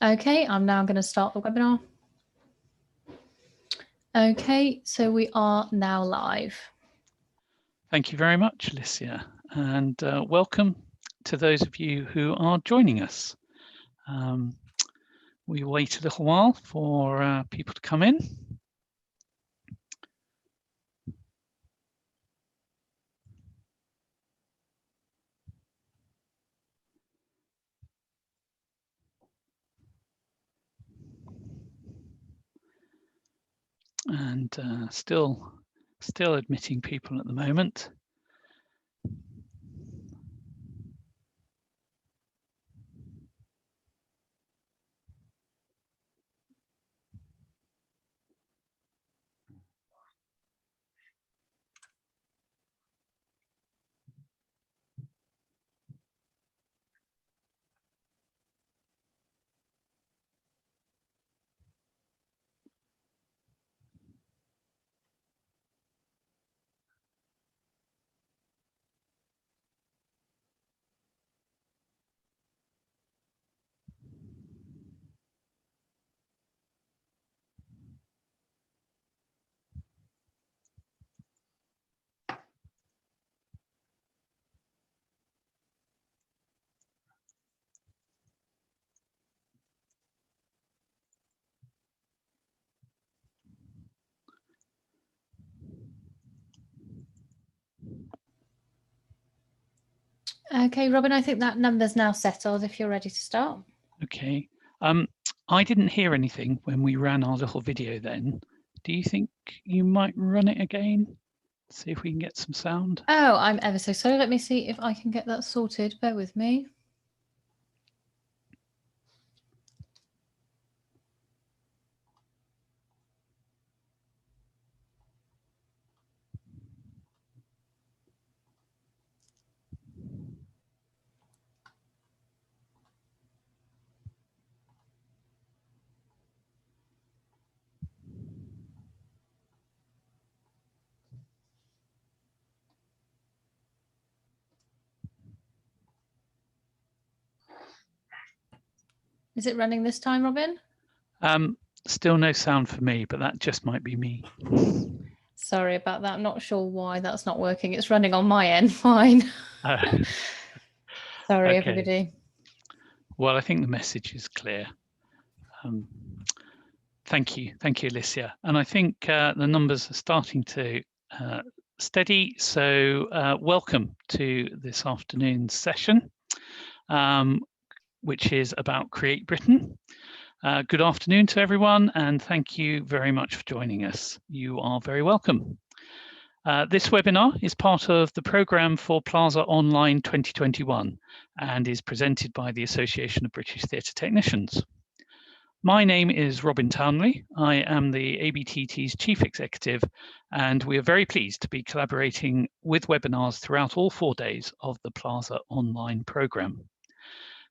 Okay, I'm now going to start the webinar. Okay, so we are now live. Thank you very much, Alicia, and welcome to those of you who are joining us. We wait a little while for people to come in. And still admitting people at the moment. Okay, Robin, I think that number's now settled if you're ready to start. Okay. I didn't hear anything when we ran our little video then. Do you think you might run it again? See if we can get some sound. Oh, I'm ever so sorry. Let me see if I can get that sorted. Bear with me. Is it running this time, Robin? Still no sound for me, but that just might be me. Sorry about that. I'm not sure why that's not working. It's running on my end fine. Sorry, okay. Everybody. Well, I think the message is clear. Thank you, Alicia. And I think the numbers are starting to steady. So welcome to this afternoon's session, which is about Create Britain. Good afternoon to everyone, and thank you very much for joining us. You are very welcome. This webinar is part of the programme for Plasa Online 2021 and is presented by the Association of British Theatre Technicians. My name is Robin Townley. I am the ABTT's Chief Executive, and we are very pleased to be collaborating with webinars throughout all 4 days of the Plasa Online programme.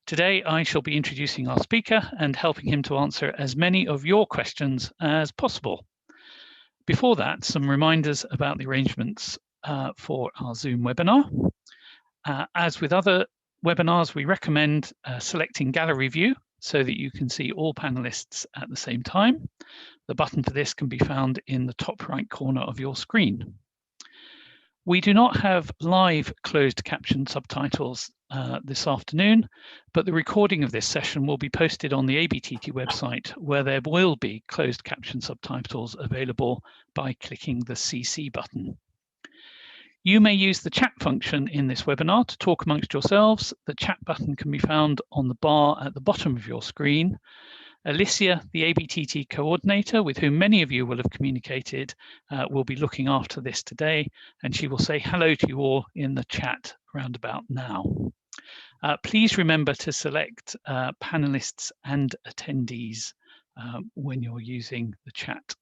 Today, I shall be introducing our speaker and helping him to answer as many of your questions as possible. Before that, some reminders about the arrangements for our Zoom webinar. As with other webinars, we recommend selecting Gallery View so that you can see all panelists at the same time. The button for this can be found in the top right corner of your screen. We do not have live closed caption subtitles this afternoon, but the recording of this session will be posted on the ABTT website, where there will be closed caption subtitles available by clicking the CC button. You may use the chat function in this webinar to talk amongst yourselves. The chat button can be found on the bar at the bottom of your screen. Alicia, the ABTT coordinator, with whom many of you will have communicated, will be looking after this today, and she will say hello to you all in the chat round about now. Please remember to select panelists and attendees when you're using the chat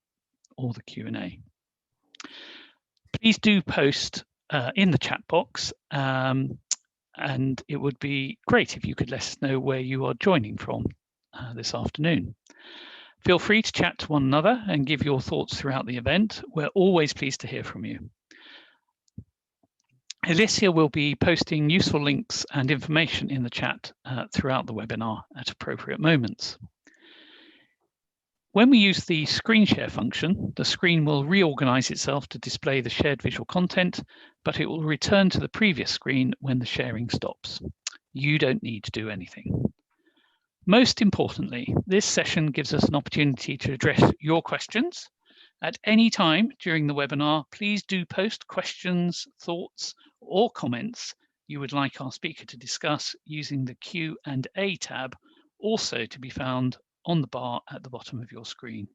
or the Q&A. Please do post in the chat box, and it would be great if you could let us know where you are joining from this afternoon. Feel free to chat to one another and give your thoughts throughout the event. We're always pleased to hear from you. Alicia will be posting useful links and information in the chat throughout the webinar at appropriate moments. When we use the screen share function, the screen will reorganize itself to display the shared visual content, but it will return to the previous screen when the sharing stops. You don't need to do anything. Most importantly, this session gives us an opportunity to address your questions. At any time during the webinar, please do post questions, thoughts, or comments you would like our speaker to discuss using the Q&A tab, also to be found on the bar at the bottom of your screen.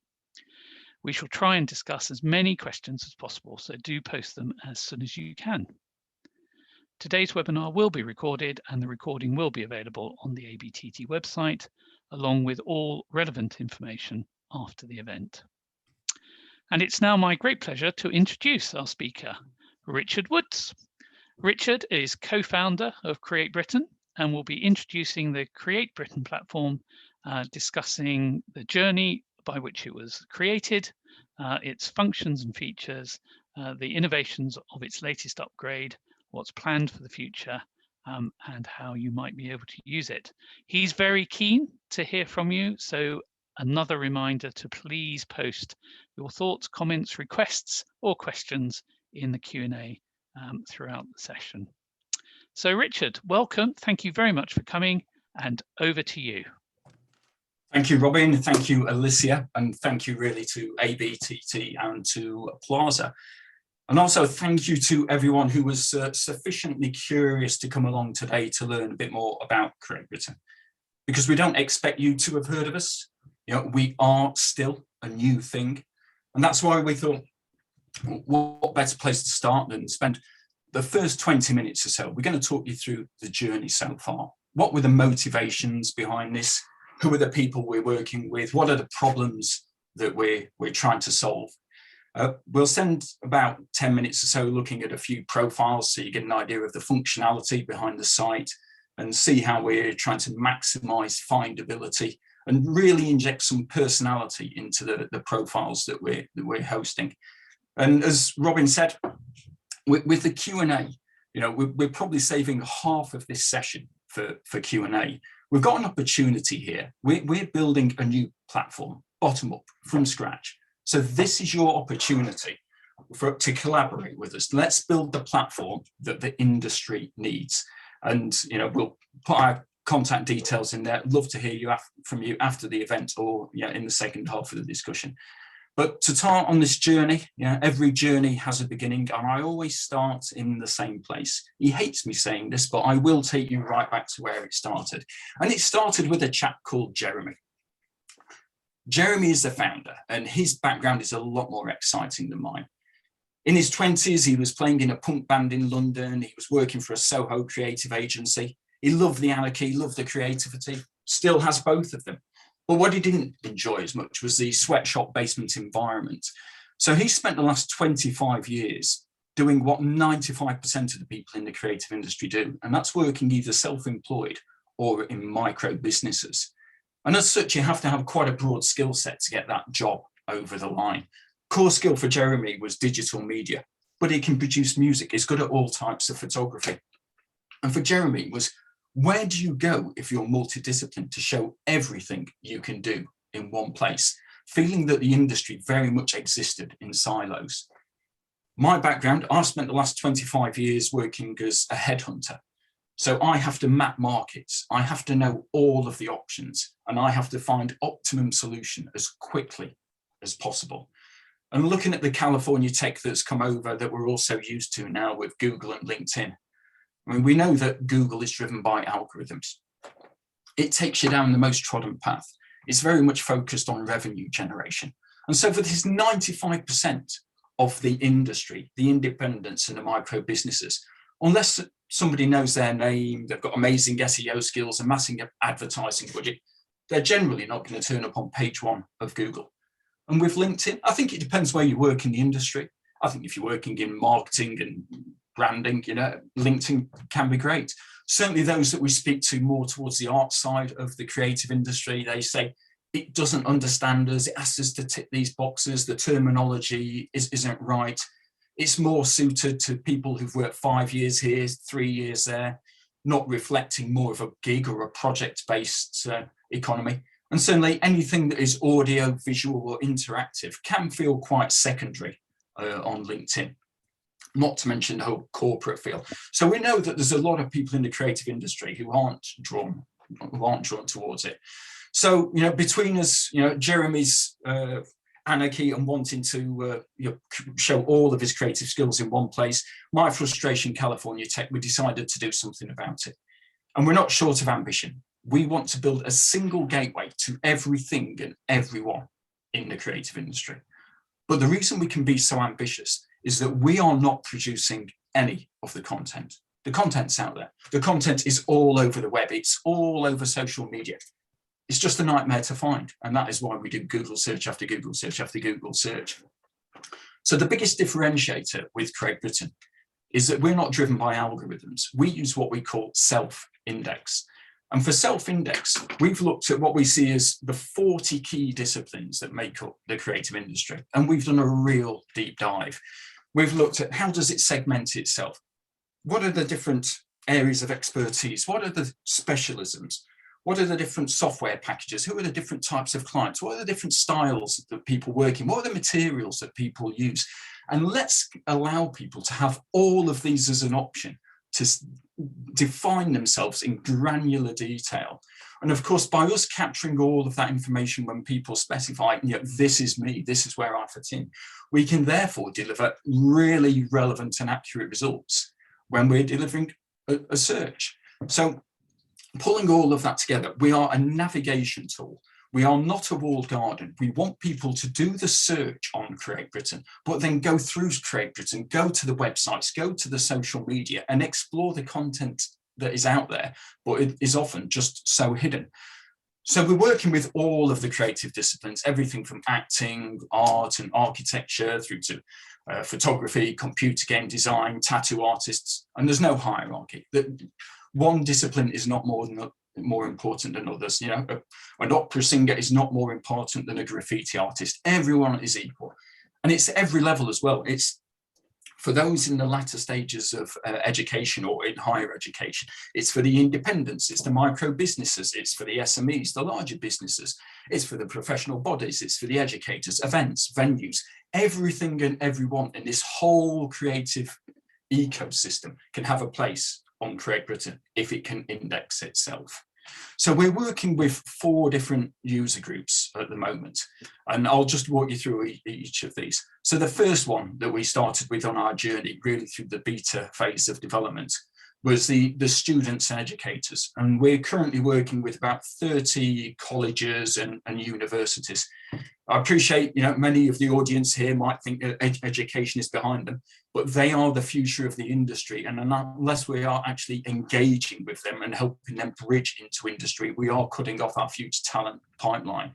We shall try and discuss as many questions as possible, so do post them as soon as you can. Today's webinar will be recorded and the recording will be available on the ABTT website, along with all relevant information after the event. And it's now my great pleasure to introduce our speaker, Richard Woods. Richard is co-founder of CreateBritain and will be introducing the CreateBritain platform, discussing the journey by which it was created, its functions and features, the innovations of its latest upgrade, what's planned for the future, and how you might be able to use it. He's very keen to hear from you, so another reminder to please post your thoughts, comments, requests, or questions in the Q&A throughout the session. So Richard, welcome. Thank you very much for coming, and over to you. Thank you, Robin. Thank you, Alicia, and thank you really to ABTT and to Plasa. And also thank you to everyone who was sufficiently curious to come along today to learn a bit more about CreateBritain, because we don't expect you to have heard of us. You know, we are still a new thing, and that's why we thought, what better place to start than spend the first 20 minutes or so. We're going to talk you through the journey so far. What were the motivations behind this? Who are the people we're working with? What are the problems that we're trying to solve? We'll spend about 10 minutes or so looking at a few profiles so you get an idea of the functionality behind the site and see how we're trying to maximize findability and really inject some personality into the profiles that we're hosting. And as Robin said, with the Q&A, you know, we're probably saving half of this session for Q&A. We've got an opportunity here. We're building a new platform, bottom up, from scratch. So this is your opportunity to collaborate with us. Let's build the platform that the industry needs. And, you know, we'll put our contact details in there. Love to hear from you after the event or in the second half of the discussion. But to start on this journey, every journey has a beginning, and I always start in the same place. He hates me saying this, but I will take you right back to where it started. And it started with a chap called Jeremy. Jeremy is the founder, and his background is a lot more exciting than mine. In his 20s, he was playing in a punk band in London. He was working for a Soho creative agency. He loved the anarchy, loved the creativity, still has both of them. But what he didn't enjoy as much was the sweatshop basement environment. So he spent the last 25 years doing what 95% of the people in the creative industry do, and that's working either self-employed or in micro businesses. And as such, you have to have quite a broad skill set to get that job over the line. Core skill for Jeremy was digital media, but he can produce music. He's good at all types of photography. And for Jeremy was, where do you go if you're multidisciplined to show everything you can do in one place? Feeling that the industry very much existed in silos. My background, I've spent the last 25 years working as a headhunter. So I have to map markets. I have to know all of the options, and I have to find optimum solution as quickly as possible. And looking at the California tech that's come over that we're also used to now with Google and LinkedIn, I mean, we know that Google is driven by algorithms. It takes you down the most trodden path. It's very much focused on revenue generation. And so for this 95% of the industry, the independents and the micro businesses, unless somebody knows their name, they've got amazing SEO skills, a massive advertising budget, they're generally not going to turn up on page one of Google. And with LinkedIn, I think it depends where you work in the industry. I think if you're working in marketing and branding, LinkedIn can be great. Certainly those that we speak to more towards the art side of the creative industry, they say it doesn't understand us, it asks us to tick these boxes, the terminology isn't right. It's more suited to people who've worked 5 years here, 3 years there, not reflecting more of a gig or a project-based economy. And certainly anything that is audio, visual or interactive can feel quite secondary on LinkedIn, not to mention the whole corporate feel. So we know that there's a lot of people in the creative industry who aren't drawn towards it. So, between us, Jeremy's anarchy and wanting to show all of his creative skills in one place, my frustration, California Tech, we decided to do something about it. And we're not short of ambition. We want to build a single gateway to everything and everyone in the creative industry. But the reason we can be so ambitious is that we are not producing any of the content. The content's out there. The content is all over the web. It's all over social media. It's just a nightmare to find. And that is why we do Google search after Google search after Google search. So the biggest differentiator with CREATEBritain is that we're not driven by algorithms. We use what we call self-index. And for self-index, we've looked at what we see as the 40 key disciplines that make up the creative industry. And we've done a real deep dive. We've looked at how does it segment itself? What are the different areas of expertise? What are the specialisms? What are the different software packages? Who are the different types of clients? What are the different styles that people work in? What are the materials that people use? And let's allow people to have all of these as an option to define themselves in granular detail. And of course, by us capturing all of that information when people specify, this is me, this is where I fit in, we can therefore deliver really relevant and accurate results when we're delivering a search. So pulling all of that together, we are a navigation tool. We are not a walled garden. We want people to do the search on CREATEBritain, but then go through CREATEBritain, go to the websites, go to the social media and explore the content that is out there, but it is often just so hidden. So we're working with all of the creative disciplines, everything from acting, art and architecture through to photography, computer game design, tattoo artists, and there's no hierarchy. One discipline is not more important than others. An opera singer is not more important than a graffiti artist. Everyone is equal, and it's every level as well. It's for those in the latter stages of education or in higher education. It's for the independents, it's the micro businesses, it's for the SMEs, the larger businesses, it's for the professional bodies, it's for the educators, events, venues. Everything and everyone in this whole creative ecosystem can have a place on CREATEBritain if it can index itself. So we're working with 4 different user groups at the moment, and I'll just walk you through each of these. So the first one that we started with on our journey, really through the beta phase of development, was the students and educators. And we're currently working with about 30 colleges and universities. I appreciate, many of the audience here might think that education is behind them, but they are the future of the industry. And unless we are actually engaging with them and helping them bridge into industry, we are cutting off our future talent pipeline.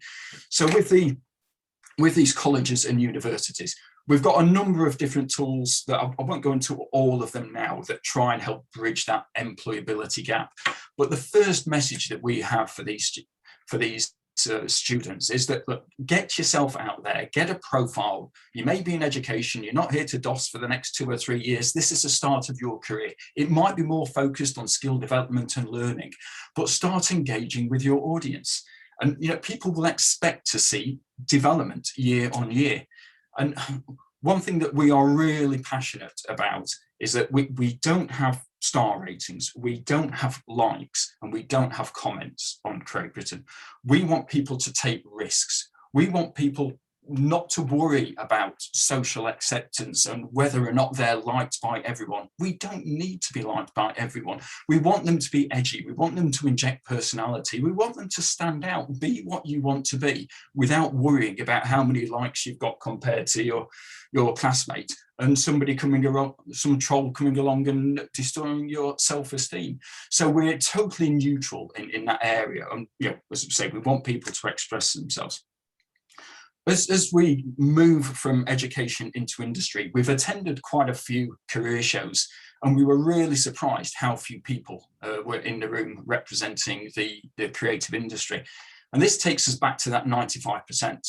So with these colleges and universities, we've got a number of different tools that I won't go into all of them now that try and help bridge that employability gap. But the first message that we have for these students is that, look, get yourself out there, get a profile. You may be in education, you're not here to DOS for the next 2 or 3 years. This is the start of your career. It might be more focused on skill development and learning, but start engaging with your audience. And people will expect to see development year on year. And one thing that we are really passionate about is that we don't have star ratings, we don't have likes, and we don't have comments on CREATEBritain. We want people to take risks. We want people not to worry about social acceptance and whether or not they're liked by everyone. We don't need to be liked by everyone. We want them to be edgy. We want them to inject personality. We want them to stand out, be what you want to be without worrying about how many likes you've got compared to your classmate and somebody coming along, some troll coming along and destroying your self-esteem. So we're totally neutral in that area. And as I say, we want people to express themselves. As we move from education into industry, we've attended quite a few career shows, and we were really surprised how few people were in the room representing the creative industry. And this takes us back to that 95%.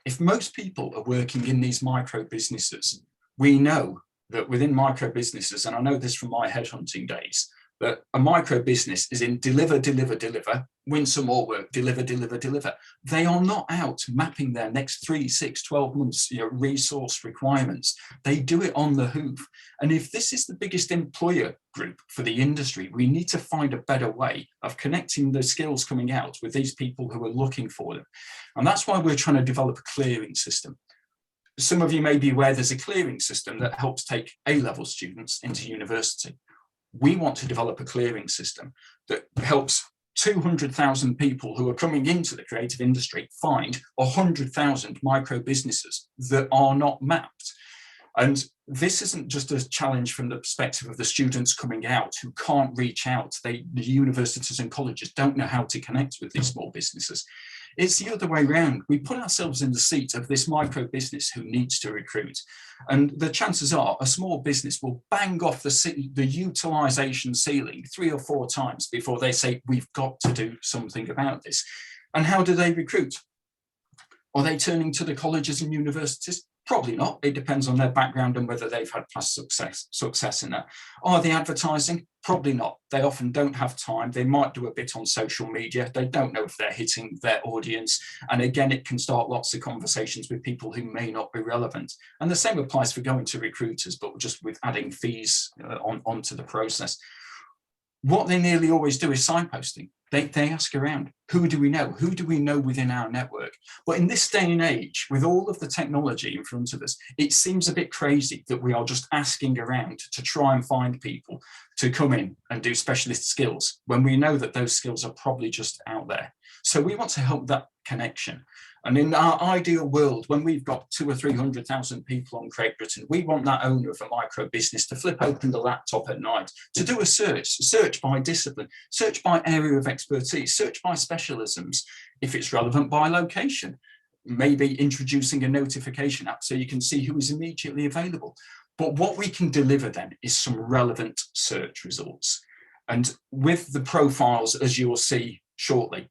If most people are working in these micro businesses, we know that within micro businesses, and I know this from my headhunting days, that a micro business is in deliver, deliver, deliver, win some more work, deliver, deliver, deliver. They are not out mapping their next 3, 6, 12 months, resource requirements. They do it on the hoof. And if this is the biggest employer group for the industry, we need to find a better way of connecting the skills coming out with these people who are looking for them. And that's why we're trying to develop a clearing system. Some of you may be aware there's a clearing system that helps take A-level students into university. We want to develop a clearing system that helps 200,000 people who are coming into the creative industry find 100,000 micro businesses that are not mapped. And this isn't just a challenge from the perspective of the students coming out who can't reach out. The universities and colleges don't know how to connect with these small businesses. It's the other way around. We put ourselves in the seat of this micro business who needs to recruit. And the chances are a small business will bang off the utilisation ceiling 3 or 4 times before they say, we've got to do something about this. And how do they recruit? Are they turning to the colleges and universities? Probably not. It depends on their background and whether they've had past success in that. Are they advertising? Probably not. They often don't have time. They might do a bit on social media. They don't know if they're hitting their audience. And again, it can start lots of conversations with people who may not be relevant. And the same applies for going to recruiters, but just with adding fees onto the process. What they nearly always do is signposting. They ask around, who do we know? Who do we know within our network? But in this day and age, with all of the technology in front of us, it seems a bit crazy that we are just asking around to try and find people to come in and do specialist skills when we know that those skills are probably just out there. So we want to help that connection. And in our ideal world, when we've got 200,000 or 300,000 people on CREATEBritain, we want that owner of a micro business to flip open the laptop at night, to do a search by discipline, search by area of expertise, search by specialisms, if it's relevant by location, maybe introducing a notification app so you can see who is immediately available. But what we can deliver then is some relevant search results. And with the profiles, as you will see shortly,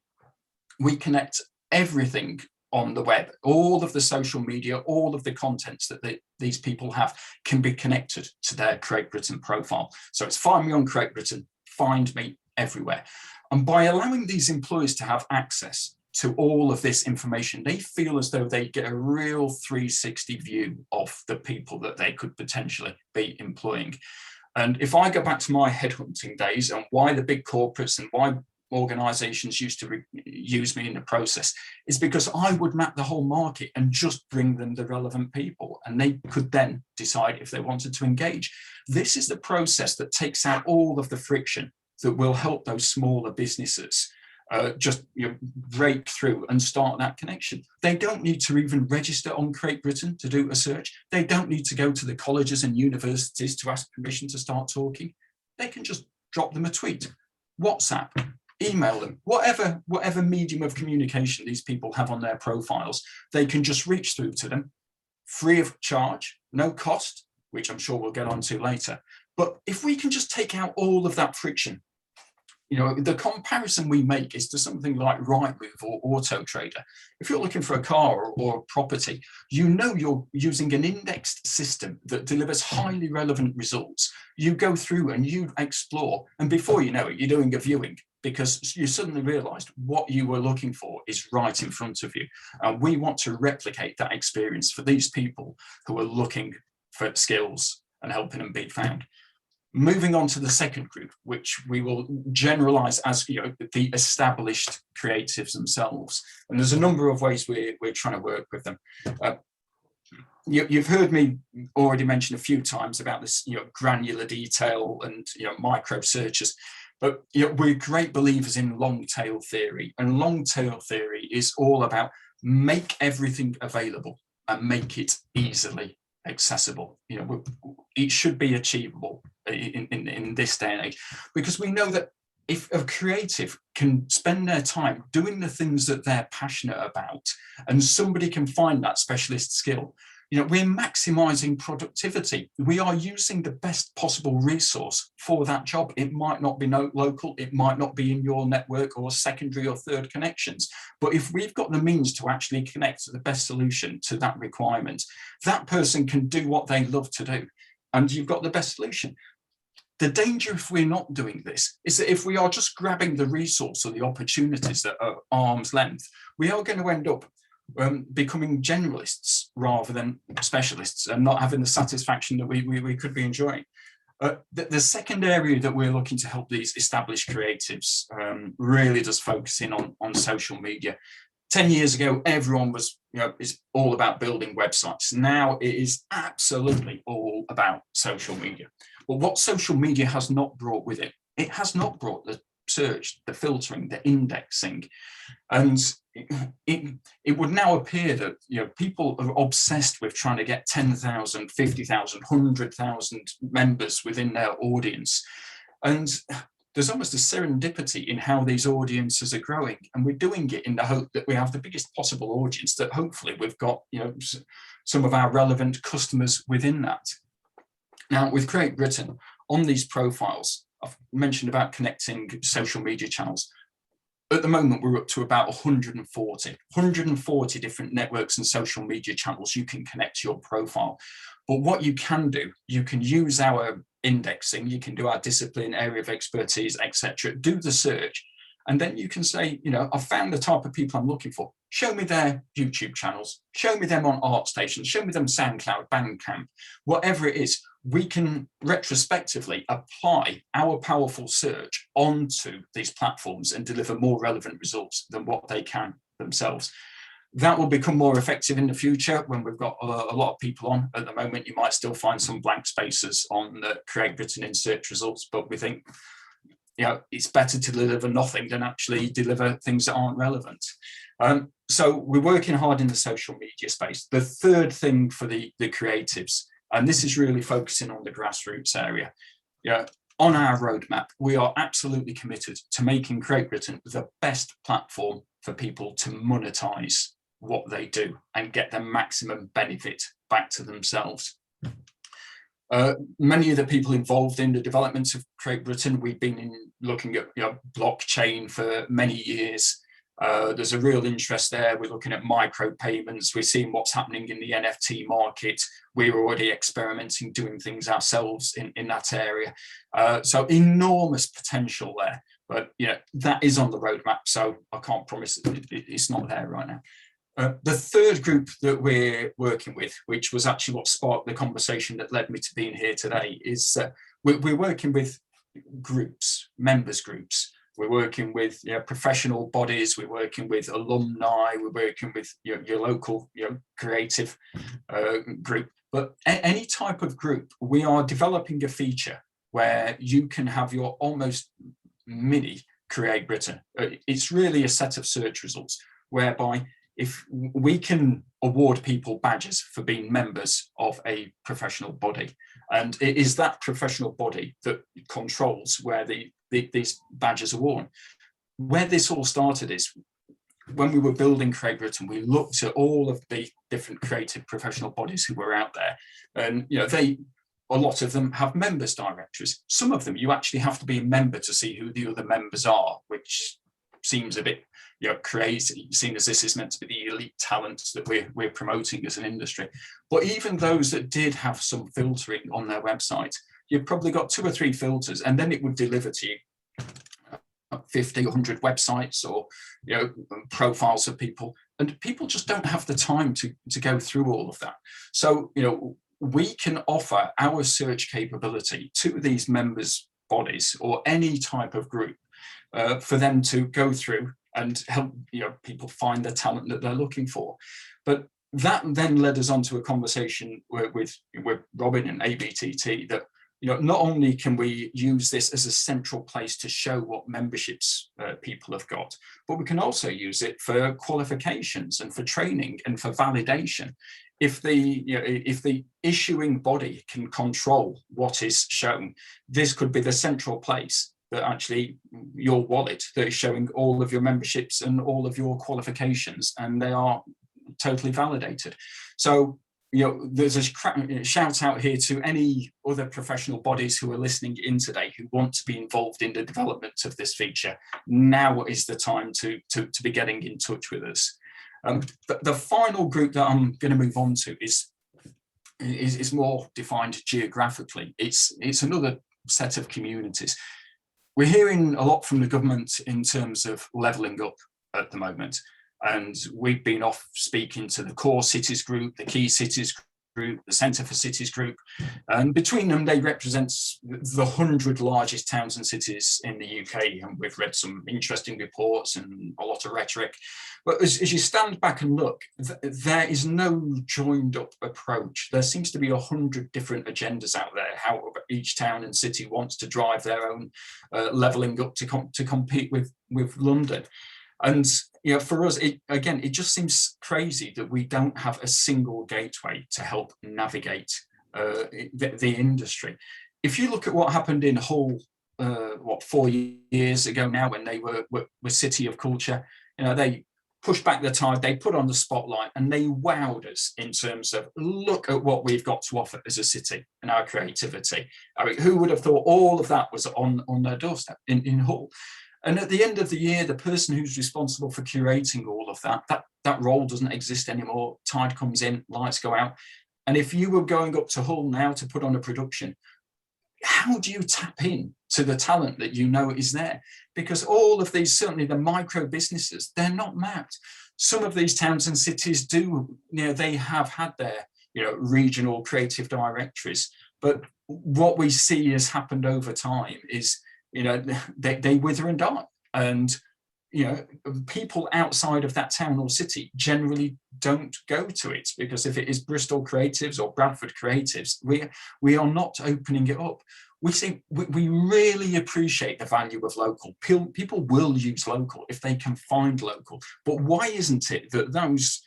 we connect everything on the web. All of the social media, all of the contents that these people have can be connected to their CREATEBritain profile. So it's find me on CREATEBritain, find me everywhere. And by allowing these employers to have access to all of this information, they feel as though they get a real 360 view of the people that they could potentially be employing. And if I go back to my headhunting days and why the big corporates and why organizations used to use me in the process, is because I would map the whole market and just bring them the relevant people, and they could then decide if they wanted to engage. This is the process that takes out all of the friction that will help those smaller businesses break through and start that connection. They don't need to even register on CREATEBritain to do a search. They don't need to go to the colleges and universities to ask permission to start talking. They can just drop them a tweet, WhatsApp, email them, whatever medium of communication these people have on their profiles. They can just reach through to them free of charge, no cost, which I'm sure we'll get onto later. But if we can just take out all of that friction, the comparison we make is to something like Rightmove or Auto Trader. If you're looking for a car or a property, you're using an indexed system that delivers highly relevant results. You go through and you explore, and before you know it, you're doing a viewing because you suddenly realized what you were looking for is right in front of you. And we want to replicate that experience for these people who are looking for skills and helping them be found. Moving on to the second group, which we will generalize as the established creatives themselves. And there's a number of ways we're trying to work with them. You've heard me already mention a few times about this granular detail and micro searches, but we're great believers in long tail theory, and long tail theory is all about make everything available and make it easily accessible. It should be achievable in this day and age, because we know that if a creative can spend their time doing the things that they're passionate about, and somebody can find that specialist skill, we're maximizing productivity. We are using the best possible resource for that job. It might not be local, it might not be in your network or secondary or third connections. But if we've got the means to actually connect to the best solution to that requirement, that person can do what they love to do, and you've got the best solution. The danger if we're not doing this is that if we are just grabbing the resource or the opportunities that are arm's length, we are going to end up becoming generalists rather than specialists and not having the satisfaction that we could be enjoying. The second area that we're looking to help these established creatives really does focus in on social media. 10 years ago, everyone was, is all about building websites. Now it is absolutely all about social media. Well, what social media has not brought with it, it has not brought the search, the filtering, the indexing. And it would now appear that people are obsessed with trying to get 10,000, 50,000, 100,000 members within their audience. And there's almost a serendipity in how these audiences are growing. And we're doing it in the hope that we have the biggest possible audience, that hopefully we've got some of our relevant customers within that. Now, with CREATEBritain, on these profiles, I've mentioned about connecting social media channels. At the moment, we're up to about 140 different networks and social media channels you can connect to your profile. But what you can do, you can use our indexing, you can do our discipline, area of expertise, etc. Do the search, and then you can say, I've found the type of people I'm looking for. Show me their YouTube channels, show me them on ArtStation, show me them SoundCloud, Bandcamp, whatever it is. We can retrospectively apply our powerful search onto these platforms and deliver more relevant results than what they can themselves. That will become more effective in the future when we've got a lot of people on. At the moment, you might still find some blank spaces on the CREATEBritain in search results, but we think it's better to deliver nothing than actually deliver things that aren't relevant. So we're working hard in the social media space. The third thing for the creatives, and this is really focusing on the grassroots area. On our roadmap, we are absolutely committed to making CREATEBritain the best platform for people to monetize what they do and get the maximum benefit back to themselves. Many of the people involved in the development of CREATEBritain, we've been looking at blockchain for many years. There's a real interest there. We're looking at micropayments. We're seeing what's happening in the NFT market. We're already experimenting, doing things ourselves in that area. So enormous potential there. But that is on the roadmap, so I can't promise it's not there right now. The third group that we're working with, which was actually what sparked the conversation that led me to being here today, is we're working with groups, members groups. We're working with professional bodies. We're working with alumni. We're working with your local creative group. But any type of group, we are developing a feature where you can have your almost mini CREATEBritain. It's really a set of search results whereby if we can award people badges for being members of a professional body, and it is that professional body that controls where these badges are worn. Where this all started is when we were building CREATEBritain, we looked at all of the different creative professional bodies who were out there, and a lot of them have members directories. Some of them you actually have to be a member to see who the other members are, which seems a bit crazy, seeing as this is meant to be the elite talents that we're promoting as an industry. But even those that did have some filtering on their website, you've probably got 2 or 3 filters, and then it would deliver to you 50, 100 websites or profiles of people, and people just don't have the time to go through all of that. So we can offer our search capability to these members bodies or any type of group for them to go through and help people find the talent that they're looking for. But that then led us on to a conversation with Robin and ABTT that not only can we use this as a central place to show what memberships people have got, but we can also use it for qualifications and for training and for validation. If the issuing body can control what is shown, this could be the central place that actually your wallet that is showing all of your memberships and all of your qualifications, and they are totally validated. So there's a shout out here to any other professional bodies who are listening in today who want to be involved in the development of this feature. Now is the time to be getting in touch with us. The final group that I'm going to move on to is more defined geographically. It's another set of communities. We're hearing a lot from the government in terms of levelling up at the moment. And we've been off speaking to the Core Cities Group, the Key Cities Group, the Centre for Cities Group, and between them they represent the 100 largest towns and cities in the UK, and we've read some interesting reports and a lot of rhetoric. But as you stand back and look, there is no joined up approach. There seems to be 100 different agendas out there, how each town and city wants to drive their own levelling up to compete with London. And for us, it just seems crazy that we don't have a single gateway to help navigate the industry. If you look at what happened in Hull, 4 years ago now, when they were City of Culture, they pushed back the tide, they put on the spotlight, and they wowed us in terms of, look at what we've got to offer as a city and our creativity. I mean, who would have thought all of that was on their doorstep in Hull? And at the end of the year, the person who's responsible for curating all of that role doesn't exist anymore. Tide comes in, lights go out. And if you were going up to Hull now to put on a production, how do you tap in to the talent that you know is there? Because all of these, certainly the micro businesses, they're not mapped. Some of these towns and cities do, they have had their, regional creative directories. But what we see has happened over time is, they wither and die. And, people outside of that town or city generally don't go to it, because if it is Bristol Creatives or Bradford Creatives, we are not opening it up. We really appreciate the value of local. People will use local if they can find local. But why isn't it that those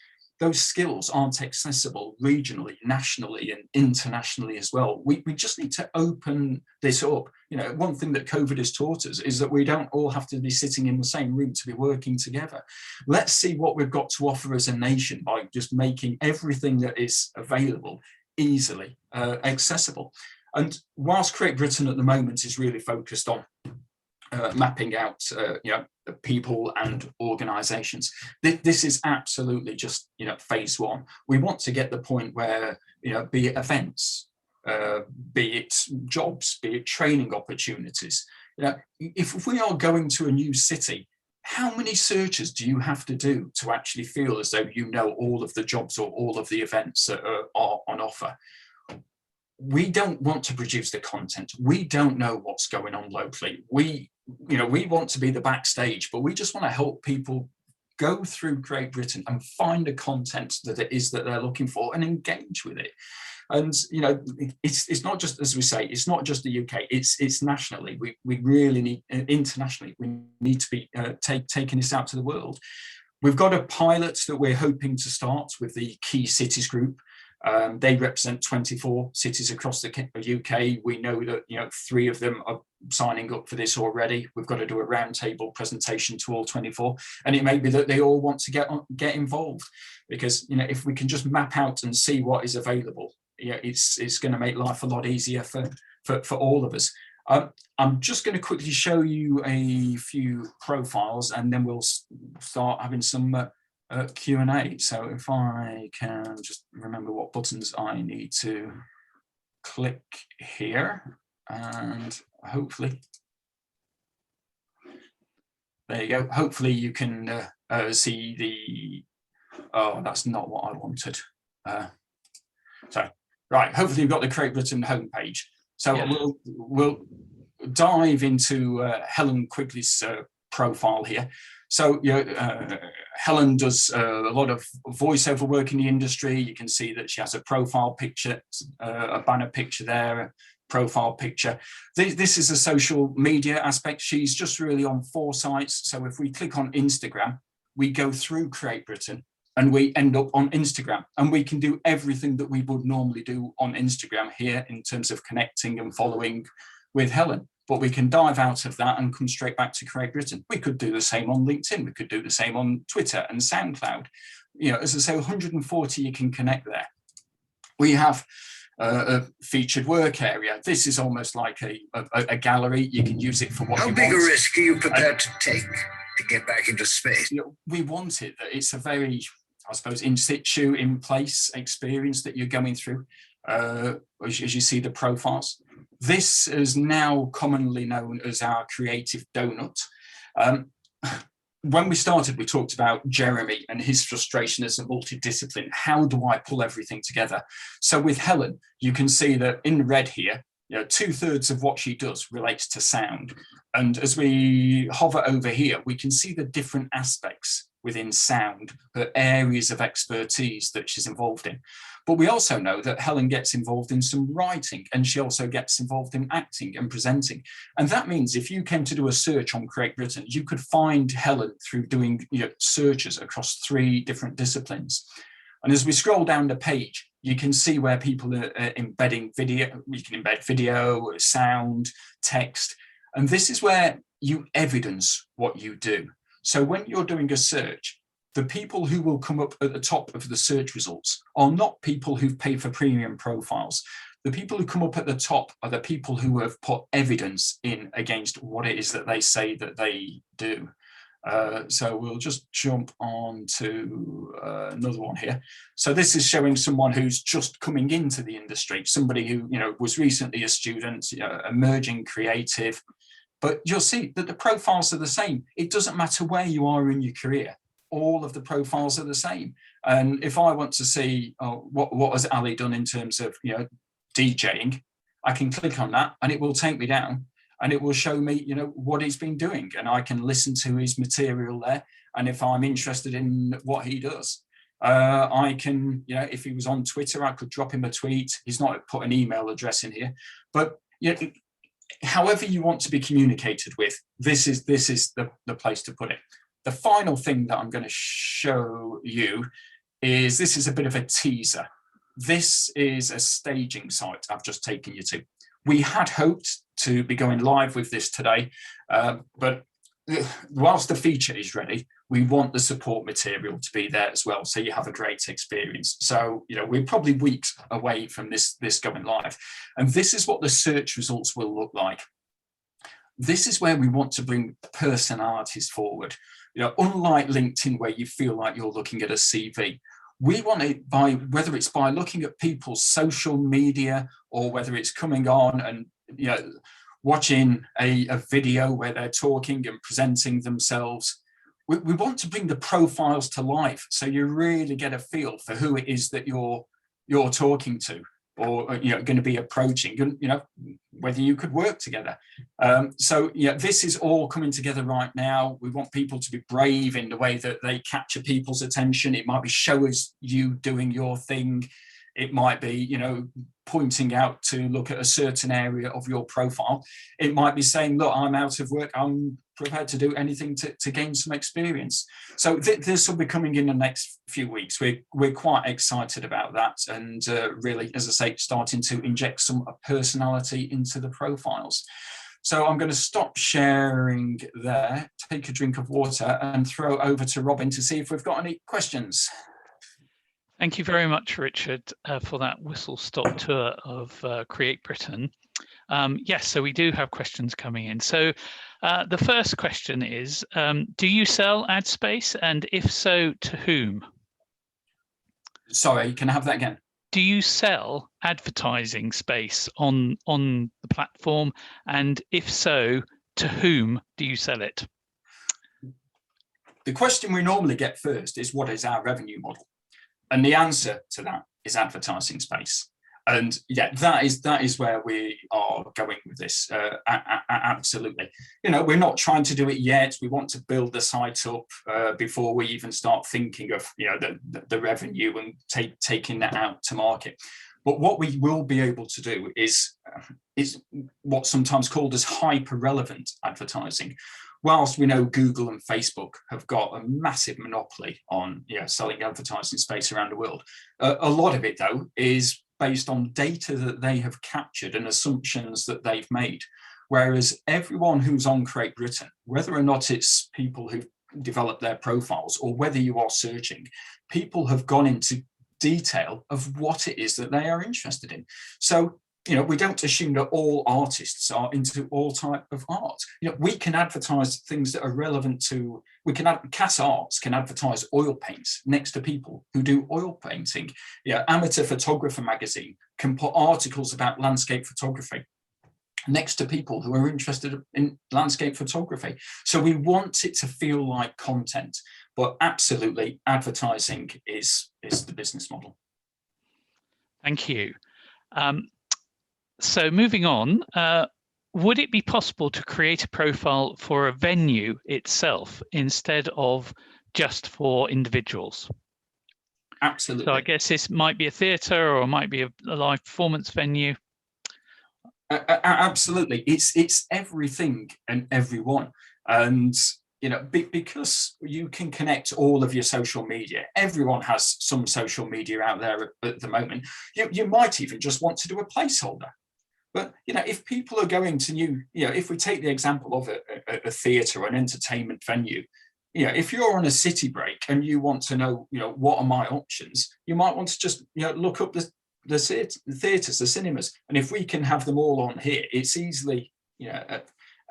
skills aren't accessible regionally, nationally, and internationally as well? We just need to open this up. One thing that COVID has taught us is that we don't all have to be sitting in the same room to be working together. Let's see what we've got to offer as a nation by just making everything that is available easily accessible. And whilst Create Britain at the moment is really focused on mapping out people and organizations, this is absolutely just phase one. We want to get the point where be it events, be it jobs, be it training opportunities. If we are going to a new city, how many searches do you have to do to actually feel as though all of the jobs or all of the events that are on offer? We don't want to produce the content. We don't know what's going on locally. We want to be the backstage, but we just want to help people go through Create Britain and find the content that it is that they're looking for and engage with it. And it's not just, as we say, it's not just the UK. It's nationally. We really need, internationally, we need to be taking this out to the world. We've got a pilot that we're hoping to start with the Key Cities Group. They represent 24 cities across the UK. We know that 3 of them are signing up for this already. We've got to do a roundtable presentation to all 24, and it may be that they all want to get involved, because if we can just map out and see what is available, it's going to make life a lot easier for all of us. I'm just going to quickly show you a few profiles, and then we'll start having some Q&A. So if I can just remember what buttons I need to click here, and hopefully, there you go. Hopefully you can see the, oh, that's not what I wanted. So, right, hopefully you've got the Create Britain homepage. So yeah. We'll dive into Helen Quigley's profile here. So Helen does a lot of voiceover work in the industry. You can see that she has a profile picture, a banner picture there, a profile picture. This is a social media aspect. She's just really on 4 sites. So if we click on Instagram, we go through Create Britain and we end up on Instagram, and we can do everything that we would normally do on Instagram here in terms of connecting and following with Helen. But we can dive out of that and come straight back to Create Britain. We could do the same on LinkedIn. We could do the same on Twitter and SoundCloud. As I say, 140 you can connect there. We have a featured work area. This is almost like a gallery. You can use it for what you want. How big a risk are you prepared to take to get back into space? We want it. It's a very, I suppose, in situ, in place experience that you're going through. As you see the profiles. This is now commonly known as our creative donut. When we started, we talked about Jeremy and his frustration as a multidiscipline. How do I pull everything together? So with Helen, you can see that in red here, 2/3 of what she does relates to sound. And as we hover over here, we can see the different aspects within sound, her areas of expertise that she's involved in. But we also know that Helen gets involved in some writing, and she also gets involved in acting and presenting. And that means if you came to do a search on CREATEBritain, you could find Helen through doing searches across 3 different disciplines. And as we scroll down the page, you can see where people are embedding video. You can embed video, sound, text, and this is where you evidence what you do. So when you're doing a search, the people who will come up at the top of the search results are not people who've paid for premium profiles. The people who come up at the top are the people who have put evidence in against what it is that they say that they do. So we'll just jump on to another one here. So this is showing someone who's just coming into the industry, somebody who was recently a student, emerging creative. But you'll see that the profiles are the same. It doesn't matter where you are in your career. All of the profiles are the same. And if I want to see what has Ali done in terms of DJing, I can click on that and it will take me down and it will show me what he's been doing, and I can listen to his material there. And if I'm interested in what he does, I can, if he was on Twitter, I could drop him a tweet. He's not put an email address in here, but however you want to be communicated with, this is the place to put it. The final thing that I'm going to show you is, this is a bit of a teaser. This is a staging site I've just taken you to. We had hoped to be going live with this today, but whilst the feature is ready, we want the support material to be there as well, so you have a great experience. So we're probably weeks away from this going live, and this is what the search results will look like. This is where we want to bring personalities forward. Unlike LinkedIn, where you feel like you're looking at a CV, we want it by, whether it's by looking at people's social media or whether it's coming on and watching a video where they're talking and presenting themselves. We want to bring the profiles to life, so you really get a feel for who it is that you're talking to, or going to be approaching, whether you could work together. So this is all coming together right now. We want people to be brave in the way that they capture people's attention. It might be show us you doing your thing. It might be, pointing out to look at a certain area of your profile. It might be saying, look, I'm out of work. I'm prepared to do anything to gain some experience. So this will be coming in the next few weeks. We're quite excited about that, and really, as I say, starting to inject some personality into the profiles. So I'm going to stop sharing there, take a drink of water, and throw over to Robin to see if we've got any questions. Thank you very much, Richard, for that whistle-stop tour of CREATEBritain. Yes, so we do have questions coming in. So the first question is, do you sell ad space, and if so, to whom? Sorry, can I have that again? Do you sell advertising space on the platform, and if so, to whom do you sell it? The question we normally get first is, what is our revenue model? And the answer to that is advertising space. And yeah, that is where we are going with this. Absolutely. We're not trying to do it yet. We want to build the site up before we even start thinking of the revenue and taking that out to market. But what we will be able to do is what's sometimes called as hyper-relevant advertising. Whilst we know Google and Facebook have got a massive monopoly on selling advertising space around the world, a lot of it, though, is based on data that they have captured and assumptions that they've made. Whereas everyone who's on CREATEBritain, whether or not it's people who've developed their profiles or whether you are searching, people have gone into detail of what it is that they are interested in. So we don't assume that all artists are into all type of art. We can advertise things that are relevant to, Cass Arts can advertise oil paints next to people who do oil painting. Amateur Photographer magazine can put articles about landscape photography next to people who are interested in landscape photography. So we want it to feel like content, but absolutely advertising is the business model. Thank you. So moving on, would it be possible to create a profile for a venue itself instead of just for individuals? Absolutely. So I guess this might be a theatre or it might be a live performance venue. Absolutely, it's everything and everyone, and because you can connect all of your social media. Everyone has some social media out there at the moment. You might even just want to do a placeholder. But if people are going to if we take the example of a theatre or an entertainment venue, if you're on a city break and you want to know, what are my options, you might want to just look up the theatres, the cinemas, and if we can have them all on here, it's easily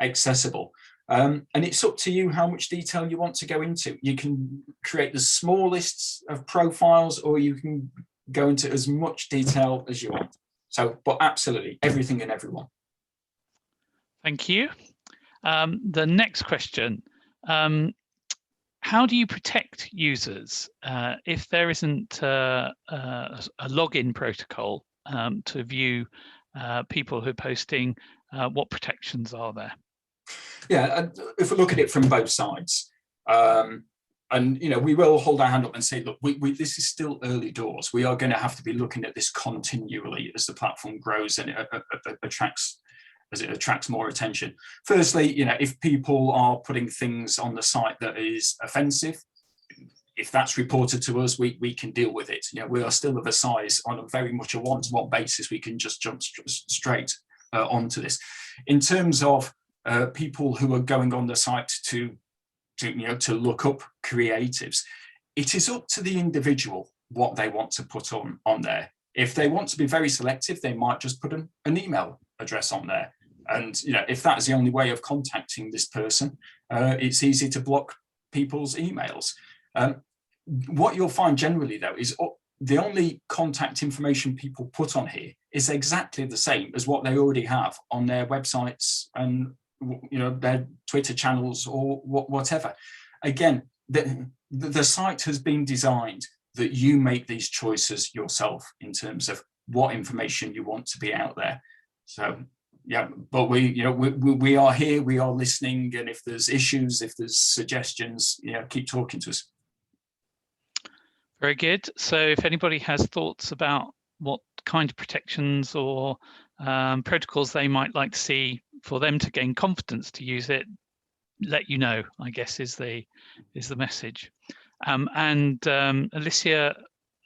accessible. And it's up to you how much detail you want to go into. You can create the smallest of profiles, or you can go into as much detail as you want. So, but absolutely, everything and everyone. Thank you. The next question. How do you protect users if there isn't a login protocol to view people who are posting? What protections are there? Yeah, if we look at it from both sides, and we will hold our hand up and say, look, this is still early doors. We are going to have to be looking at this continually as the platform grows and it attracts more attention. Firstly, if people are putting things on the site that is offensive, if that's reported to us, we can deal with it. We are still of a size on a very much a one-to-one basis. We can just jump straight onto this. In terms of people who are going on the site to look up creatives, it is up to the individual what they want to put on there. If they want to be very selective, they might just put an email address on there. And if that's the only way of contacting this person, it's easy to block people's emails. What you'll find generally, though, is the only contact information people put on here is exactly the same as what they already have on their websites and their Twitter channels or whatever. Again, the site has been designed that you make these choices yourself in terms of what information you want to be out there. So yeah, but we are here, we are listening, and if there's issues, if there's suggestions, keep talking to us. Very good. So if anybody has thoughts about what kind of protections or protocols they might like to see for them to gain confidence to use it, let you know, I guess is the message. And Alicia,